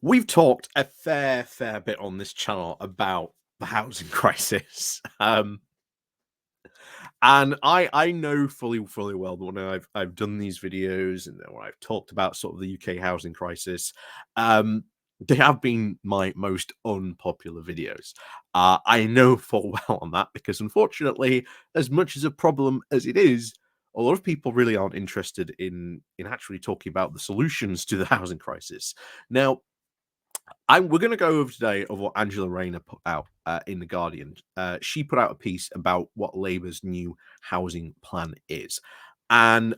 We've talked a fair bit on this channel about the housing crisis. And I know fully well that when I've done these videos and when I've talked about sort of the UK housing crisis, um, they have been my most unpopular videos. I know full well on that because unfortunately, as much as a problem as it is, a lot of people really aren't interested in actually talking about the solutions to the housing crisis. Now, we're going to go over today of what Angela Rayner put out in the Guardian. She put out a piece about what Labour's new housing plan is, and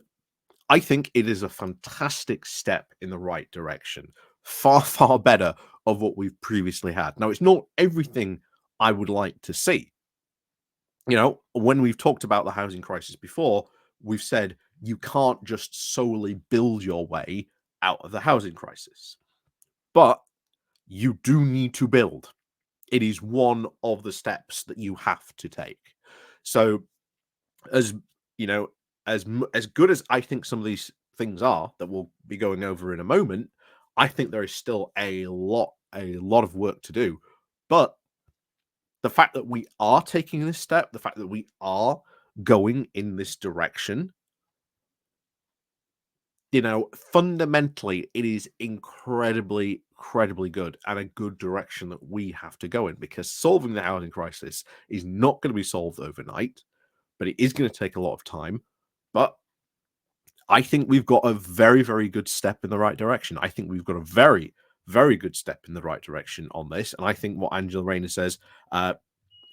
I think it is a fantastic step in the right direction. Far better of what we've previously had. Now, it's not everything I would like to see. You know, when we've talked about the housing crisis before, we've said you can't just solely build your way out of the housing crisis, but you do need to build. It is one of the steps that you have to take. So, as you know, as good as I think some of these things are that we'll be going over in a moment, I think there is still a lot of work to do. But the fact that we are taking this step, the fact that we are going in this direction, fundamentally, it is incredibly good and a good direction that we have to go in because solving the housing crisis is not going to be solved overnight, but it is going to take a lot of time. But I think we've got a very good step in the right direction. I think we've got a very good step in the right direction on this. And I think what Angela Rayner says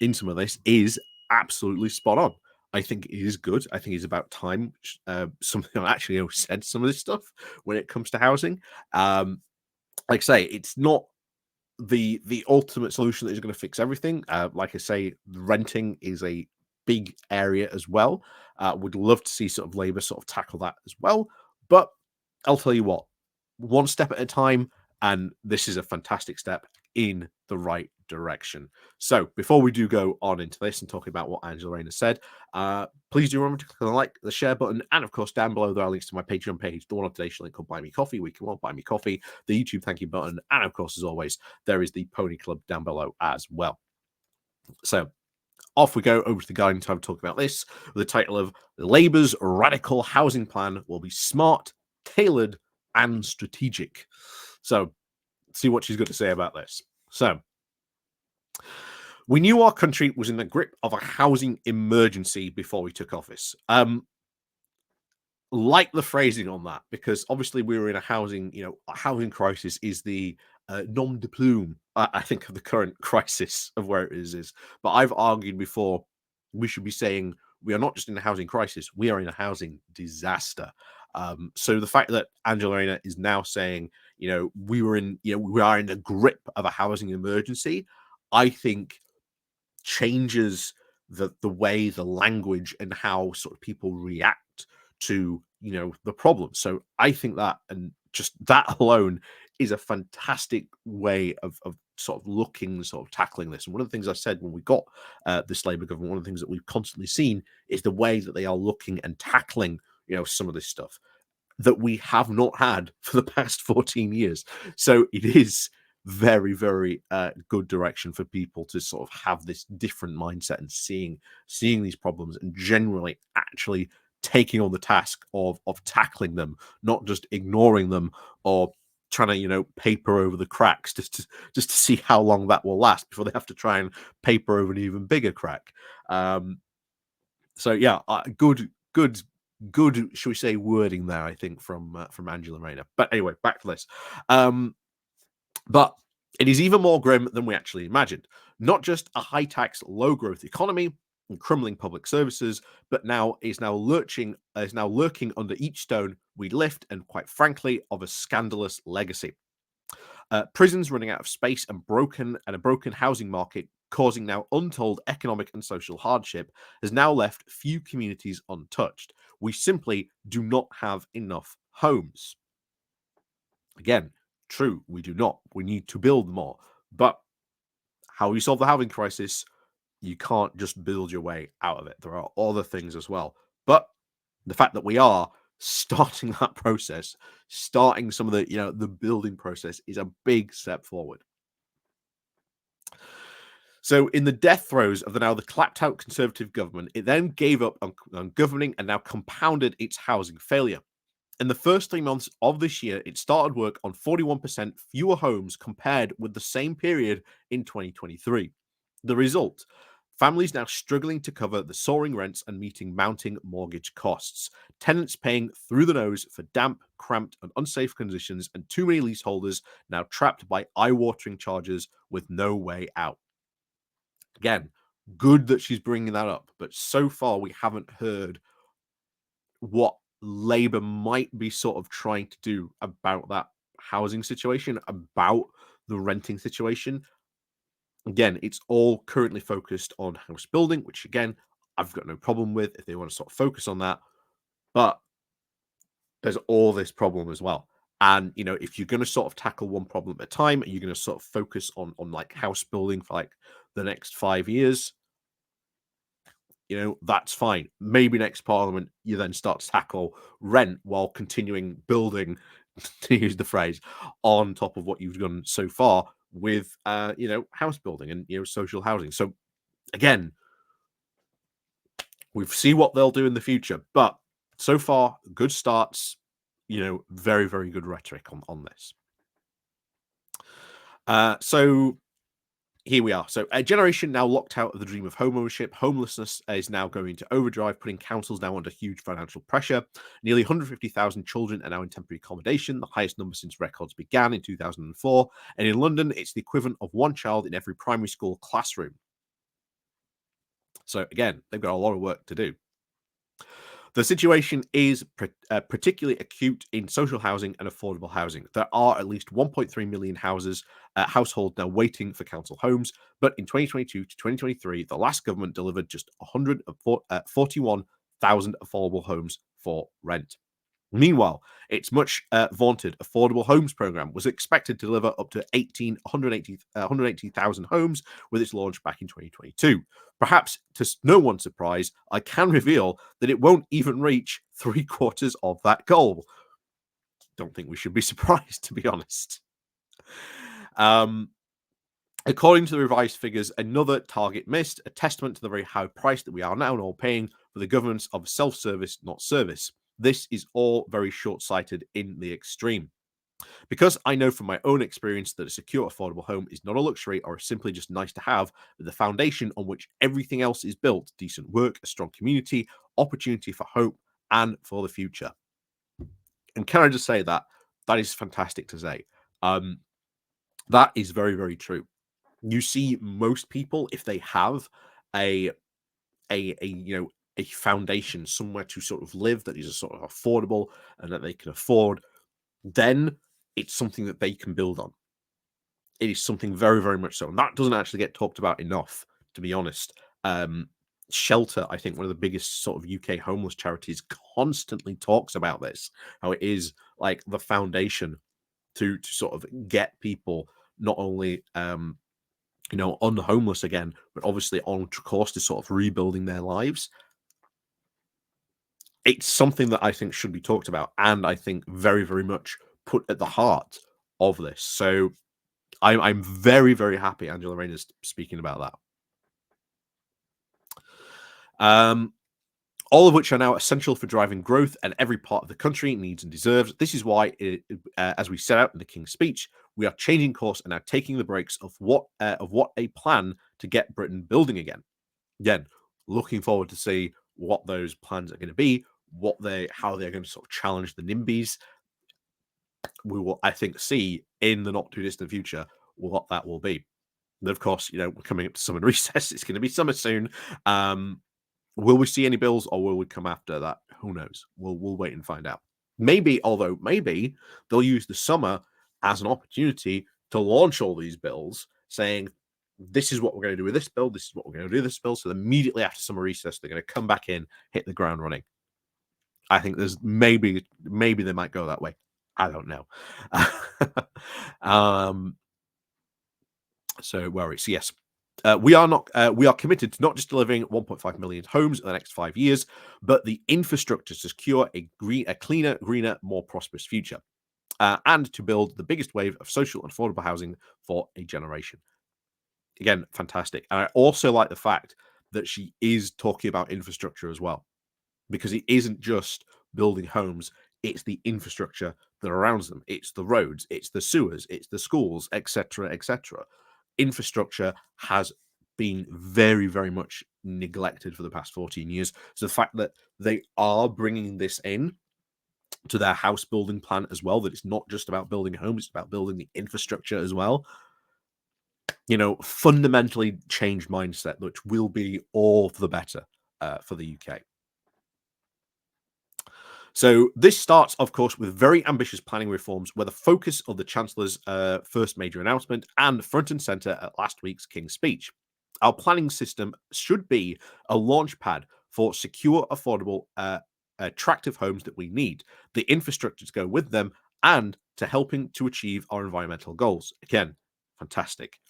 in some of this is absolutely spot on. I think it is good. I think it's about time. Something I actually said some of this stuff when it comes to housing. Like I say, it's not the ultimate solution that is going to fix everything. Like I say, renting is a big area as well. Would love to see sort of Labour sort of tackle that as well. But I'll tell you what, one step at a time, and this is a fantastic step in the right direction. So before we do go on into this and talk about what Angela Rayner said, please do remember to click on the like, the share button, and of course down below there are links to my Patreon page, the one on today's link called Buy Me Coffee, where you can buy me coffee, the YouTube thank you button, and of course, as always, there is the Pony Club down below as well. So off we go over to the Guardian to talk about this with the title of Labour's Radical Housing Plan Will Be Smart, Tailored, and Strategic. So see what she's got to say about this. So, we knew our country was in the grip of a housing emergency before we took office. Like the phrasing on that, because obviously we were in a housing crisis is the nom de plume, I think, of the current crisis of where it is. But I've argued before we should be saying we are not just in a housing crisis, we are in a housing disaster. So the fact that Angela Rayner is now saying, we are in the grip of a housing emergency, I think changes the way, the language, and how sort of people react to the problem. So I think that, and just that alone, is a fantastic way of sort of tackling this. And one of the things I said when we got this Labour government, one of the things that we've constantly seen is the way that they are looking and tackling some of this stuff that we have not had for the past 14 years. So it is very good direction for people to sort of have this different mindset and seeing these problems and generally actually taking on the task of tackling them, not just ignoring them or trying to paper over the cracks just to see how long that will last before they have to try and paper over an even bigger crack. So yeah, good should we say wording there, I think, from Angela Rayner. But anyway, back to this. But it is even more grim than we actually imagined. Not just a high-tax, low-growth economy and crumbling public services, but is now lurking under each stone we lift, and quite frankly, of a scandalous legacy. Prisons running out of space and a broken housing market causing now untold economic and social hardship has now left few communities untouched. We simply do not have enough homes. Again, true, we do not. We need to build more. But how you solve the housing crisis, you can't just build your way out of it. There are other things as well. But the fact that we are starting that process, starting some of the, the building process is a big step forward. So, in the death throes of the clapped out Conservative government, it then gave up on governing and now compounded its housing failure. In the first 3 months of this year, it started work on 41% fewer homes compared with the same period in 2023. The result: families now struggling to cover the soaring rents and meeting mounting mortgage costs. Tenants paying through the nose for damp, cramped, and unsafe conditions, and too many leaseholders now trapped by eye watering charges with no way out. Again, good that she's bringing that up, but so far we haven't heard what Labour might be sort of trying to do about that housing situation, about the renting situation. Again, it's all currently focused on house building, which again, I've got no problem with if they want to sort of focus on that. But there's all this problem as well. And if you're going to sort of tackle one problem at a time, and you're going to sort of focus on like house building for like the next 5 years, that's fine. Maybe next parliament you then start to tackle rent while continuing building, to use the phrase, on top of what you've done so far with house building and social housing. So again, we'll see what they'll do in the future, but so far good starts, very, very good rhetoric on this. So here we are. So a generation now locked out of the dream of homeownership. Homelessness is now going into overdrive, putting councils now under huge financial pressure. Nearly 150,000 children are now in temporary accommodation, the highest number since records began in 2004. And in London, it's the equivalent of one child in every primary school classroom. So again, they've got a lot of work to do. The situation is particularly acute in social housing and affordable housing. There are at least 1.3 million households now waiting for council homes, but in 2022 to 2023, the last government delivered just 141,000 affordable homes for rent. Meanwhile, its much vaunted affordable homes program was expected to deliver up to 180,000 homes with its launch back in 2022. Perhaps to no one's surprise, I can reveal that it won't even reach 3/4 of that goal. Don't think we should be surprised, to be honest. According to the revised figures, another target missed, a testament to the very high price that we are now all paying for the governance of self-service, not service. This is all very short-sighted in the extreme. Because I know from my own experience that a secure, affordable home is not a luxury or simply just nice to have, but the foundation on which everything else is built: decent work, a strong community, opportunity for hope, and for the future. And can I just say that that is fantastic to say? That is very, very true. You see, most people, if they have a a foundation somewhere to sort of live that is sort of affordable and that they can afford, then it's something that they can build on. It is something very, very much so. And that doesn't actually get talked about enough, to be honest. Shelter, I think one of the biggest sort of UK homeless charities, constantly talks about this, how it is like the foundation to sort of get people not only unhomeless again, but obviously on course to sort of rebuilding their lives. It's something that I think should be talked about, and I think very, very much put at the heart of this. So I'm very, very happy Angela Rayner's speaking about that. All of which are now essential for driving growth, and every part of the country needs and deserves. This is why, as we set out in the King's Speech, we are changing course and now taking the brakes of what a plan to get Britain building again. Again, looking forward to see what those plans are going to be, how they're going to sort of challenge the NIMBYs. We will, I think, see in the not too distant future what that will be. And of course, we're coming up to summer recess. It's going to be summer soon. Will we see any bills, or will we come after that? Who knows? We'll wait and find out. Maybe they'll use the summer as an opportunity to launch all these bills, saying this is what we're going to do with this bill, this is what we're going to do with this bill. So immediately after summer recess, they're going to come back in, hit the ground running. I think there's maybe they might go that way. I don't know. So where it's yes. We are not. We are committed to not just delivering 1.5 million homes in the next 5 years, but the infrastructure to secure a cleaner, greener, more prosperous future, and to build the biggest wave of social and affordable housing for a generation. Again, fantastic. And I also like the fact that she is talking about infrastructure as well, because it isn't just building homes, it's the infrastructure that surrounds them. It's the roads, it's the sewers, it's the schools, etc., etc. Infrastructure has been very, very much neglected for the past 14 years. So the fact that they are bringing this in to their house building plan as well, that it's not just about building homes, it's about building the infrastructure as well, fundamentally changed mindset, which will be all for the better for the UK. So this starts, of course, with very ambitious planning reforms, where the focus of the Chancellor's first major announcement and front and centre at last week's King's Speech. Our planning system should be a launch pad for secure, affordable, attractive homes that we need, the infrastructure to go with them, and to helping to achieve our environmental goals. Again, fantastic.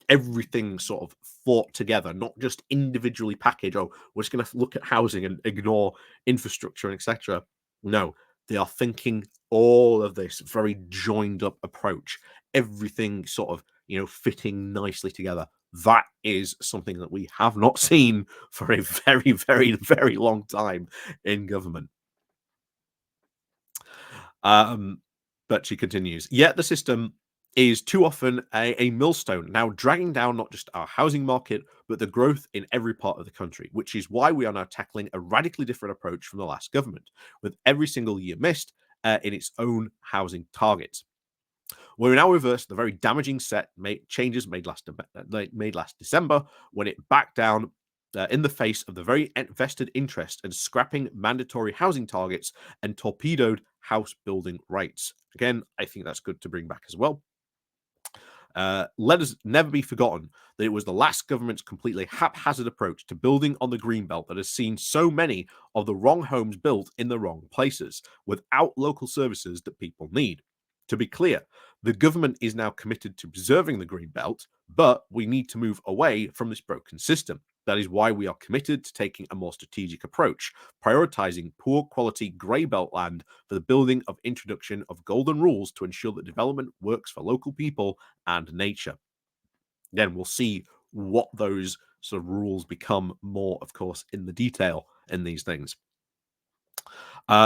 Everything sort of thought together, not just individually packaged. Oh, we're just going to look at housing and ignore infrastructure and etc. No, they are thinking all of this very joined up approach. Everything sort of fitting nicely together. That is something that we have not seen for a very, very, very long time in government. Um, but she continues, yet the system is too often a millstone, now dragging down not just our housing market, but the growth in every part of the country, which is why we are now tackling a radically different approach from the last government, with every single year missed in its own housing targets. We're now reversed the very damaging changes made last December, when it backed down in the face of the very vested interest in scrapping mandatory housing targets and torpedoed house building rights. Again, I think that's good to bring back as well. Let us never be forgotten that it was the last government's completely haphazard approach to building on the Greenbelt that has seen so many of the wrong homes built in the wrong places, without local services that people need. To be clear, the government is now committed to preserving the Greenbelt, but we need to move away from this broken system. That is why we are committed to taking a more strategic approach, prioritizing poor quality grey belt land for the building of introduction of golden rules to ensure that development works for local people and nature. Then we'll see what those sort of rules become more, of course, in the detail in these things.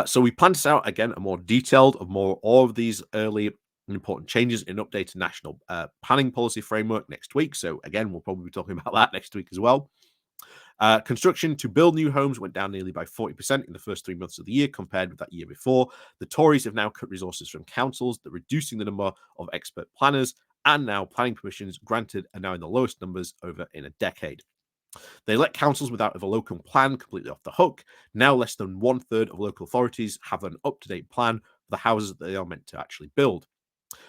So we plan to set out again a more detailed of more all of these early important changes in updated national planning policy framework next week. So again, we'll probably be talking about that next week as well. Construction to build new homes went down nearly by 40% in the first 3 months of the year compared with that year before. The Tories have now cut resources from councils, that reducing the number of expert planners, and now planning permissions granted are now in the lowest numbers over in a decade. They let councils without a local plan completely off the hook. Now less than 1/3 of local authorities have an up-to-date plan for the houses that they are meant to actually build.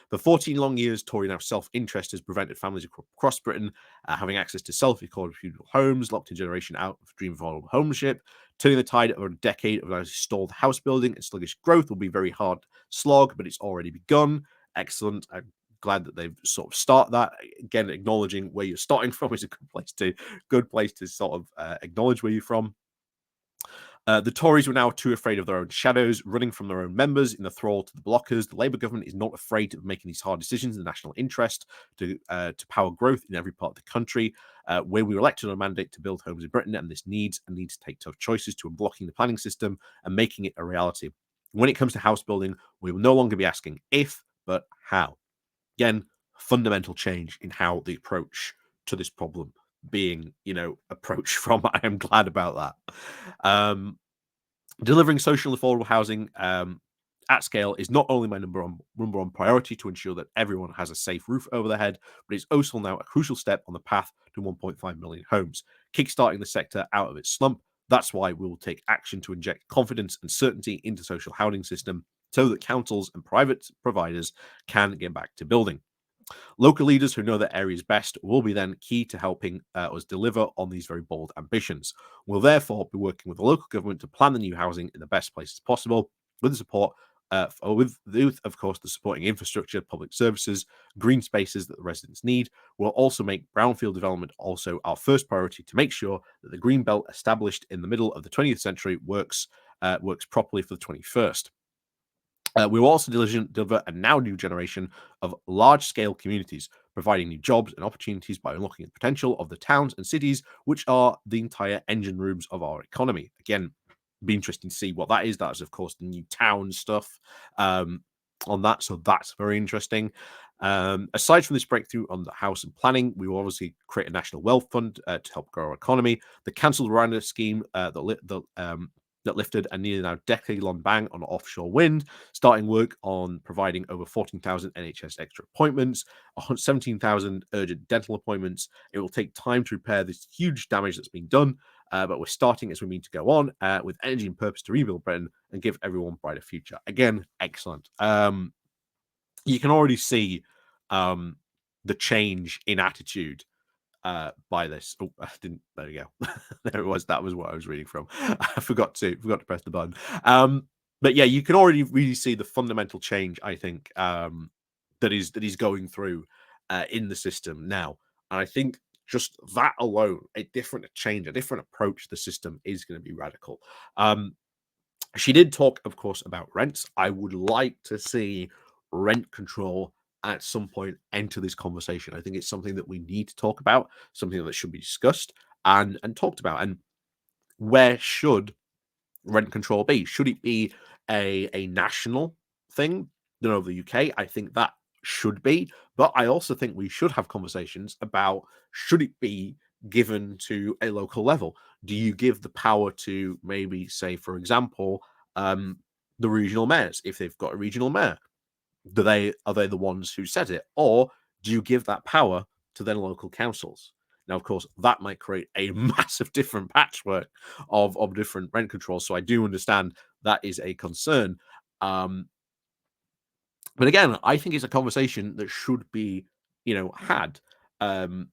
For 14 long years, Tory now self-interest has prevented families across Britain having access to self-affordable homes, locked a generation out of dream of affordable homeownership. Turning the tide of a decade of stalled house building and sluggish growth will be a very hard slog, but it's already begun. Excellent. I'm glad that they've sort of start that. Again, acknowledging where you're starting from is a good place to sort of acknowledge where you're from. The Tories were now too afraid of their own shadows, running from their own members in the thrall to the blockers. The Labour government is not afraid of making these hard decisions in the national interest to power growth in every part of the country. Where we were elected on a mandate to build homes in Britain, and this needs to take tough choices to unblocking the planning system and making it a reality. When it comes to house building, we will no longer be asking if, but how. Again, fundamental change in how the approach to this problem being, approached from. I am glad about that. Delivering social affordable housing at scale is not only my number one priority to ensure that everyone has a safe roof over their head, but it's also now a crucial step on the path to 1.5 million homes, kickstarting the sector out of its slump. That's why we will take action to inject confidence and certainty into the social housing system so that councils and private providers can get back to building. Local leaders who know their areas best will be then key to helping us deliver on these very bold ambitions. We'll therefore be working with the local government to plan the new housing in the best places possible, with the support with, of course, the supporting infrastructure, public services, green spaces that the residents need. We'll also make brownfield development also our first priority to make sure that the green belt established in the middle of the 20th century works properly for the 21st. We will also deliver a now new generation of large-scale communities, providing new jobs and opportunities by unlocking the potential of the towns and cities, which are the entire engine rooms of our economy. Again, be interesting to see what that is. That is, of course, the new town stuff on that. So that's very interesting. Aside from this breakthrough on the house and planning, we will obviously create a national wealth fund to help grow our economy. The cancelled Rwanda scheme that lifted a nearly now decade-long ban on offshore wind, starting work on providing over 14,000 NHS extra appointments, 17,000 urgent dental appointments. It will take time to repair this huge damage that's been done, but we're starting as we mean to go on with energy and purpose to rebuild Britain and give everyone a brighter future. Again, excellent. You can already see the change in attitude by this. Oh, I didn't. There you go. There it was. That was what I was reading from. I forgot to press the button. But yeah, you can already really see the fundamental change. I think that is going through in the system now, and I think just that alone, a different change, a different approach to the system is going to be radical. She did talk, of course, about rents. I would like to see rent control at some point enter this conversation. I think it's something that we need to talk about, something that should be discussed and talked about. And where should rent control be? Should it be a national thing than over the UK? I think that should be, but I also think we should have conversations about should it be given to a local level? Do you give the power to maybe say, for example, the regional mayors, if they've got a regional mayor? Are they the ones who set it, or do you give that power to then local councils? Now, of course, that might create a massive different patchwork of different rent controls. So I do understand that is a concern. But again, I think it's a conversation that should be, had. Um,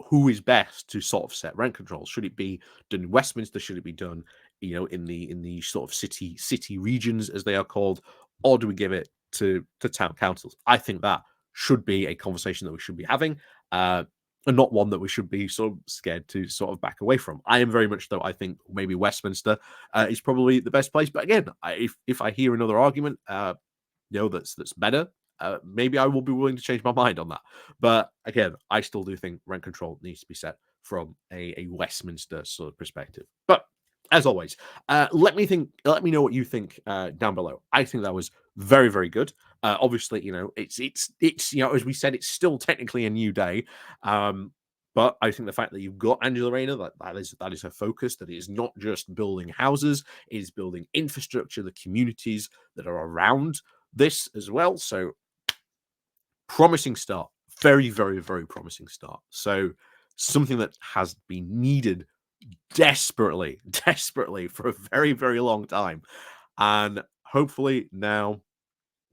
who is best to sort of set rent controls? Should it be done in Westminster? Should it be done, in the sort of city regions as they are called, or do we give it to town councils? I think that should be a conversation that we should be having, and not one that we should be sort of scared to sort of back away from. I am very much though. I think maybe Westminster is probably the best place. But again, if I hear another argument, that's better, maybe I will be willing to change my mind on that. But again, I still do think rent control needs to be set from a Westminster sort of perspective. But as always, let me know what you think down below. I think that was very, very good. Obviously, it's as we said, it's still technically a new day. But I think the fact that you've got Angela Rayner, that is her focus, that it is not just building houses, it is building infrastructure, the communities that are around this as well. So promising start. Very, very, very promising start. So something that has been needed desperately, desperately for a very, very long time. And hopefully now,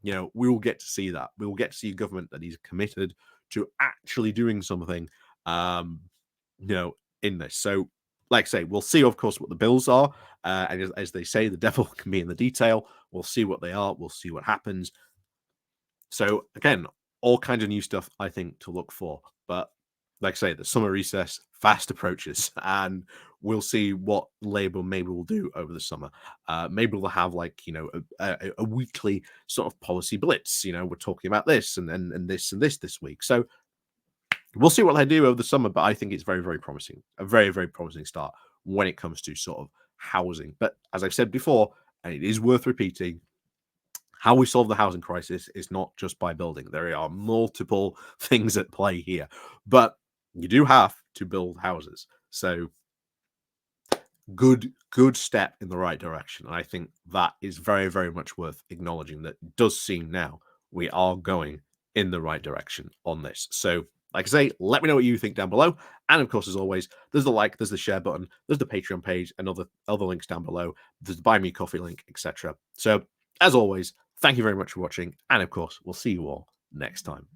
we will get to see that. We will get to see a government that is committed to actually doing something, in this. So, like I say, we'll see, of course, what the bills are. And as they say, the devil can be in the detail. We'll see what they are. We'll see what happens. So again, all kinds of new stuff, I think, to look for. But like I say, the summer recess fast approaches, and we'll see what Labour maybe will do over the summer. Maybe we'll have a weekly sort of policy blitz. We're talking about this and this week. So we'll see what they do over the summer. But I think it's very, very promising. A very, very promising start when it comes to sort of housing. But as I've said before, and it is worth repeating, how we solve the housing crisis is not just by building. There are multiple things at play here, but you do have to build houses. So good step in the right direction. And I think that is very, very much worth acknowledging. That it does seem now we are going in the right direction on this. So like I say, let me know what you think down below. And of course, as always, there's the like, there's the share button, there's the Patreon page, and other links down below. There's the Buy Me Coffee link, etc. So as always, thank you very much for watching. And of course, we'll see you all next time.